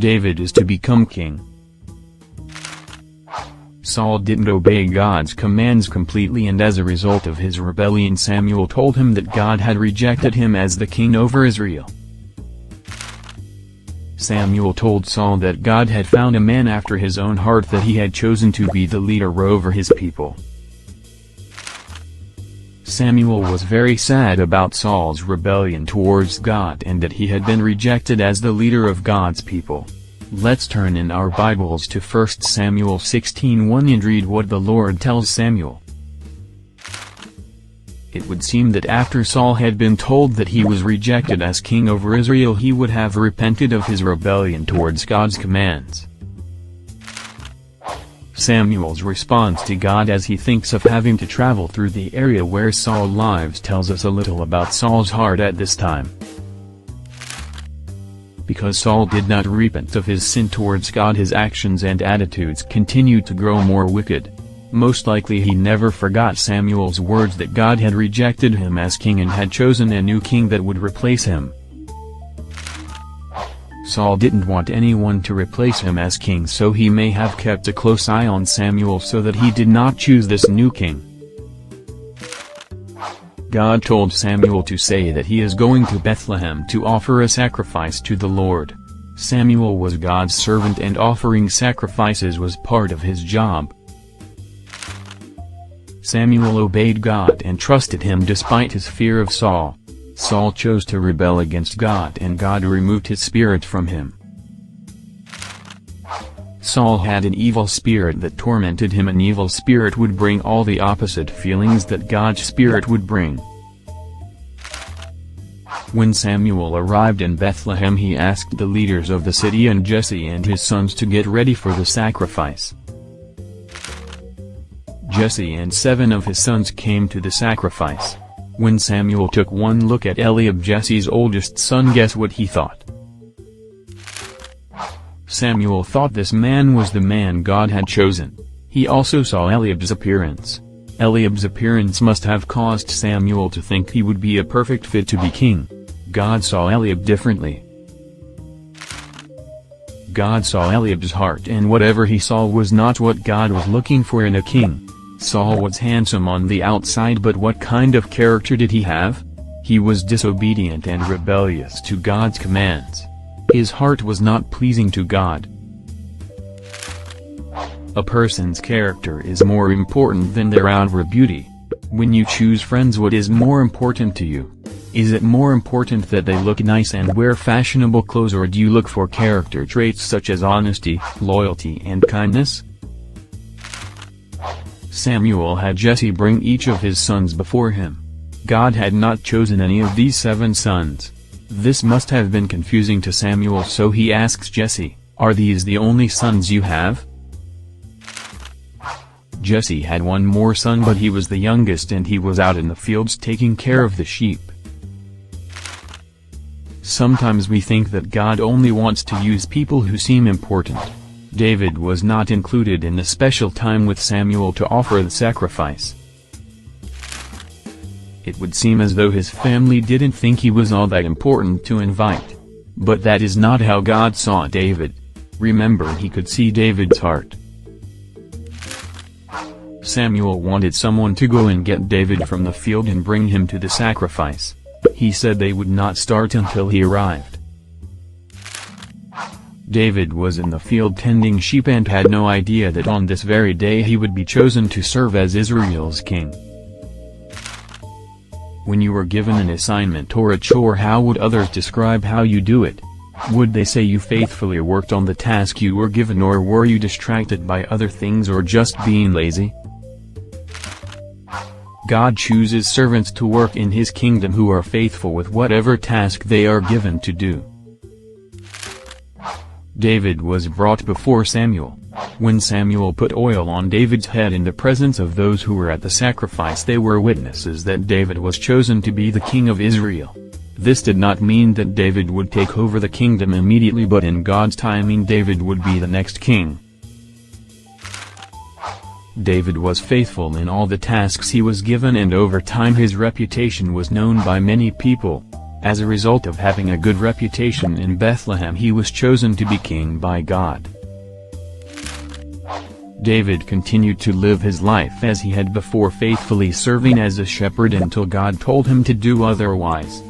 David is to become king. Saul didn't obey God's commands completely, and as a result of his rebellion Samuel told him that God had rejected him as the king over Israel. Samuel told Saul that God had found a man after his own heart that he had chosen to be the leader over his people. Samuel was very sad about Saul's rebellion towards God and that he had been rejected as the leader of God's people. Let's turn in our Bibles to 1 Samuel 16:1 and read what the Lord tells Samuel. It would seem that after Saul had been told that he was rejected as king over Israel, he would have repented of his rebellion towards God's commands. Samuel's response to God as he thinks of having to travel through the area where Saul lives tells us a little about Saul's heart at this time. Because Saul did not repent of his sin towards God, his actions and attitudes continued to grow more wicked. Most likely he never forgot Samuel's words that God had rejected him as king and had chosen a new king that would replace him. Saul didn't want anyone to replace him as king, so he may have kept a close eye on Samuel so that he did not choose this new king. God told Samuel to say that he is going to Bethlehem to offer a sacrifice to the Lord. Samuel was God's servant and offering sacrifices was part of his job. Samuel obeyed God and trusted him despite his fear of Saul. Saul chose to rebel against God and God removed his spirit from him. Saul had an evil spirit that tormented him. An evil spirit would bring all the opposite feelings that God's spirit would bring. When Samuel arrived in Bethlehem, he asked the leaders of the city and Jesse and his sons to get ready for the sacrifice. Jesse and 7 of his sons came to the sacrifice. When Samuel took one look at Eliab, Jesse's oldest son, guess what he thought? Samuel thought this man was the man God had chosen. He also saw Eliab's appearance. Eliab's appearance must have caused Samuel to think he would be a perfect fit to be king. God saw Eliab differently. God saw Eliab's heart, and whatever he saw was not what God was looking for in a king. Saul was handsome on the outside, but what kind of character did he have? He was disobedient and rebellious to God's commands. His heart was not pleasing to God. A person's character is more important than their outward beauty. When you choose friends, what is more important to you? Is it more important that they look nice and wear fashionable clothes, or do you look for character traits such as honesty, loyalty and kindness? Samuel had Jesse bring each of his sons before him. God had not chosen any of these 7 sons. This must have been confusing to Samuel, so he asks Jesse, "Are these the only sons you have?" Jesse had one more son, but he was the youngest and he was out in the fields taking care of the sheep. Sometimes we think that God only wants to use people who seem important. David was not included in the special time with Samuel to offer the sacrifice. It would seem as though his family didn't think he was all that important to invite. But that is not how God saw David. Remember, he could see David's heart. Samuel wanted someone to go and get David from the field and bring him to the sacrifice. He said they would not start until he arrived. David was in the field tending sheep and had no idea that on this very day he would be chosen to serve as Israel's king. When you were given an assignment or a chore, how would others describe how you do it? Would they say you faithfully worked on the task you were given, or were you distracted by other things or just being lazy? God chooses servants to work in his kingdom who are faithful with whatever task they are given to do. David was brought before Samuel. When Samuel put oil on David's head in the presence of those who were at the sacrifice, they were witnesses that David was chosen to be the king of Israel. This did not mean that David would take over the kingdom immediately, but in God's timing David would be the next king. David was faithful in all the tasks he was given, and over time his reputation was known by many people. As a result of having a good reputation in Bethlehem, he was chosen to be king by God. David continued to live his life as he had before, faithfully serving as a shepherd until God told him to do otherwise.